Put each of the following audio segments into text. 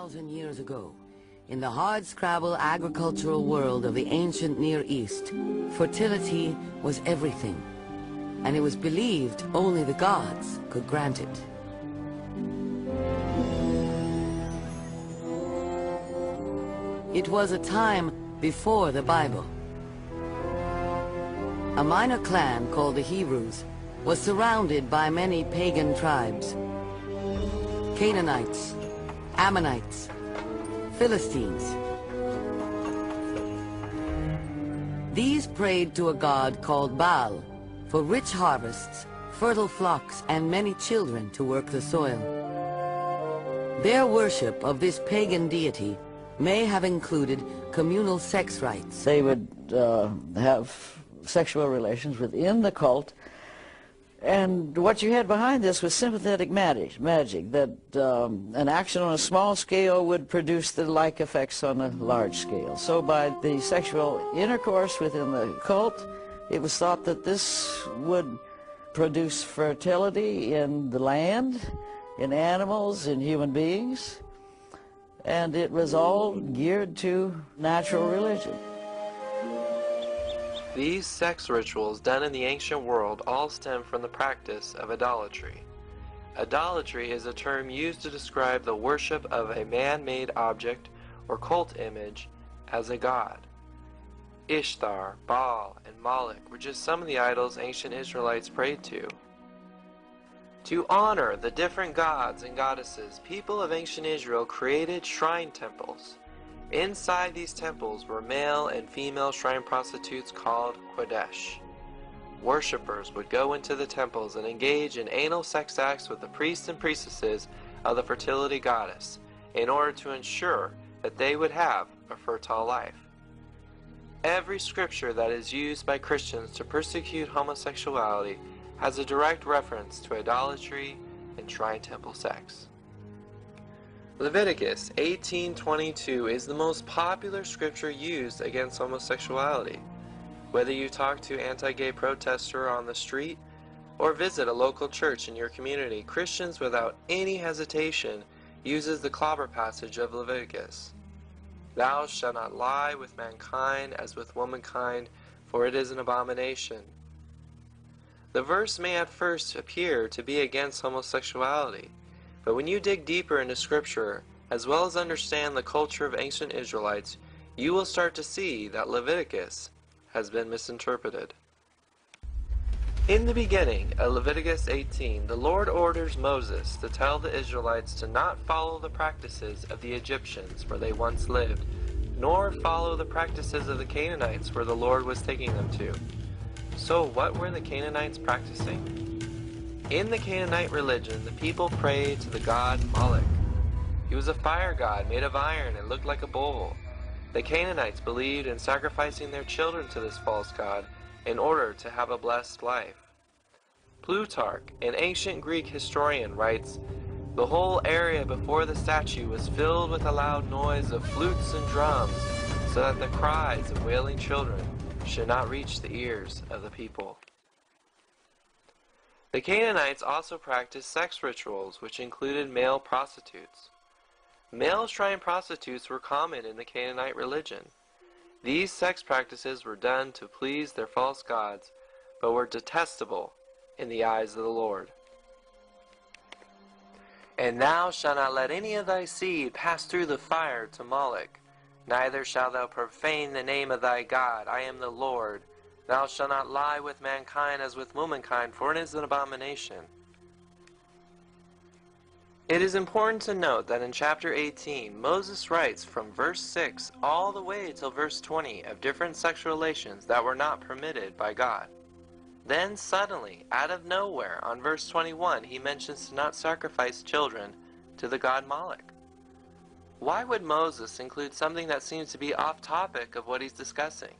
2,000 years ago, in the hardscrabble agricultural world of the ancient Near East, fertility was everything, and it was believed only the gods could grant it. It was a time before the Bible. A minor clan called the Hebrews was surrounded by many pagan tribes: Canaanites, Ammonites, Philistines. These prayed to a god called Baal for rich harvests, fertile flocks, and many children to work the soil. Their worship of this pagan deity may have included communal sex rites. They would have sexual relations within the cult, and what you had behind this was sympathetic magic, that an action on a small scale would produce the like effects on a large scale. So by the sexual intercourse within the cult, it was thought that this would produce fertility in the land, in animals, in human beings, and it was all geared to natural religion. These sex rituals done in the ancient world all stem from the practice of idolatry. Idolatry is a term used to describe the worship of a man-made object or cult image as a god. Ishtar, Baal, and Moloch were just some of the idols ancient Israelites prayed to. To honor the different gods and goddesses, people of ancient Israel created shrine temples. Inside these temples were male and female shrine prostitutes called Kodesh. Worshippers would go into the temples and engage in anal sex acts with the priests and priestesses of the fertility goddess in order to ensure that they would have a fertile life. Every scripture that is used by Christians to persecute homosexuality has a direct reference to idolatry and shrine temple sex. Leviticus 18:22 is the most popular scripture used against homosexuality. Whether you talk to an anti-gay protester on the street or visit a local church in your community, Christians without any hesitation uses the clobber passage of Leviticus. Thou shalt not lie with mankind as with womankind, for it is an abomination. The verse may at first appear to be against homosexuality, but when you dig deeper into Scripture, as well as understand the culture of ancient Israelites, you will start to see that Leviticus has been misinterpreted. In the beginning of Leviticus 18, the Lord orders Moses to tell the Israelites to not follow the practices of the Egyptians where they once lived, nor follow the practices of the Canaanites where the Lord was taking them to. So what were the Canaanites practicing? In the Canaanite religion, the people prayed to the god Moloch. He was a fire god made of iron and looked like a bull. The Canaanites believed in sacrificing their children to this false god in order to have a blessed life. Plutarch, an ancient Greek historian, writes, "The whole area before the statue was filled with a loud noise of flutes and drums, so that the cries of wailing children should not reach the ears of the people." The Canaanites also practiced sex rituals, which included male prostitutes. Male shrine prostitutes were common in the Canaanite religion. These sex practices were done to please their false gods, but were detestable in the eyes of the Lord. "And thou shalt not let any of thy seed pass through the fire to Moloch, neither shalt thou profane the name of thy God. I am the Lord. Thou shalt not lie with mankind as with womankind, for it is an abomination." It is important to note that in chapter 18, Moses writes from verse 6 all the way till verse 20 of different sexual relations that were not permitted by God. Then suddenly, out of nowhere, on verse 21, he mentions to not sacrifice children to the god Moloch. Why would Moses include something that seems to be off topic of what he's discussing?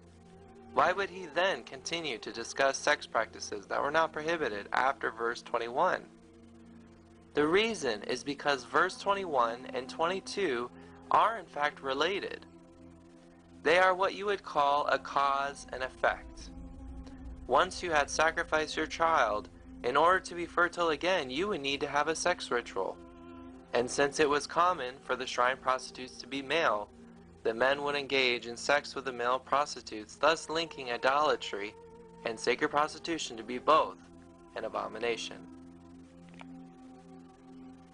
Why would he then continue to discuss sex practices that were not prohibited after verse 21? The reason is because verse 21 and 22 are in fact related. They are what you would call a cause and effect. Once you had sacrificed your child, in order to be fertile again, you would need to have a sex ritual. And since it was common for the shrine prostitutes to be male, the men would engage in sex with the male prostitutes, thus linking idolatry and sacred prostitution to be both an abomination.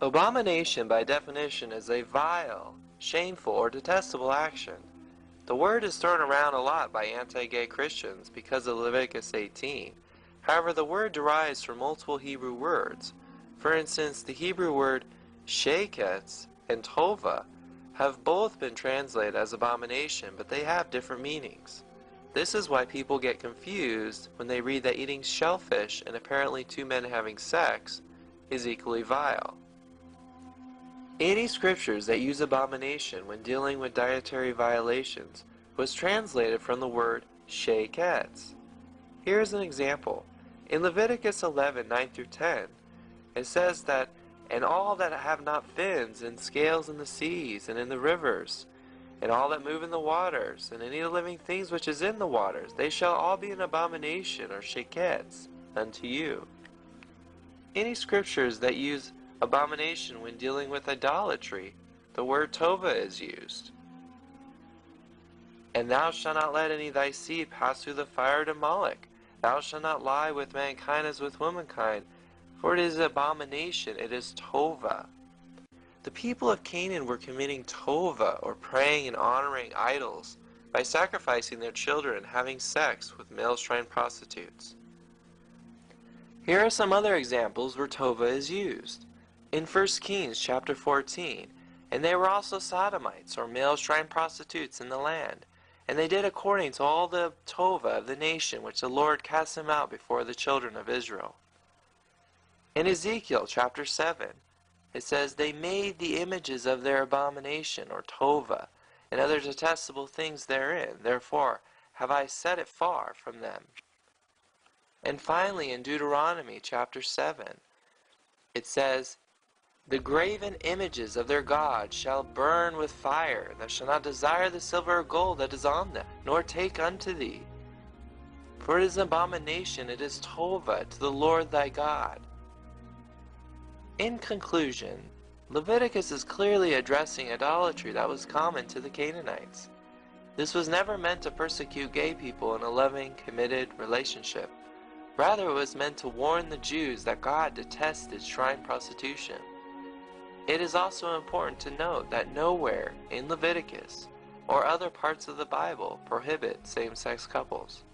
Abomination, by definition, is a vile, shameful, or detestable action. The word is thrown around a lot by anti-gay Christians because of Leviticus 18. However, the word derives from multiple Hebrew words. For instance, the Hebrew word sheketz and tova have both been translated as abomination, but they have different meanings. This is why people get confused when they read that eating shellfish and apparently two men having sex is equally vile. Any scriptures that use abomination when dealing with dietary violations was translated from the word sheketz. Here's an example. In Leviticus 11, 9-10, it says that, "And all that have not fins and scales in the seas and in the rivers, and all that move in the waters, and any of the living things which is in the waters, they shall all be an abomination," or sheketz, "unto you." Any scriptures that use abomination when dealing with idolatry, the word tova is used. "And thou shalt not let any of thy seed pass through the fire to Moloch. Thou shalt not lie with mankind as with womankind, for it is abomination, it is tova." The people of Canaan were committing tova, or praying and honoring idols, by sacrificing their children and having sex with male shrine prostitutes. Here are some other examples where tova is used. In 1 Kings chapter 14, "And they were also sodomites, or male shrine prostitutes in the land. And they did according to all the tova of the nation which the Lord cast them out before the children of Israel." In Ezekiel chapter 7, it says, "They made the images of their abomination," or tova, "and other detestable things therein. Therefore have I set it far from them." And finally, in Deuteronomy chapter 7, it says, "The graven images of their gods shall burn with fire. Thou shalt not desire the silver or gold that is on them, nor take unto thee. For it is an abomination, it is tova to the Lord thy God." In conclusion, Leviticus is clearly addressing idolatry that was common to the Canaanites. This was never meant to persecute gay people in a loving, committed relationship. Rather, it was meant to warn the Jews that God detested shrine prostitution. It is also important to note that nowhere in Leviticus or other parts of the Bible prohibit same-sex couples.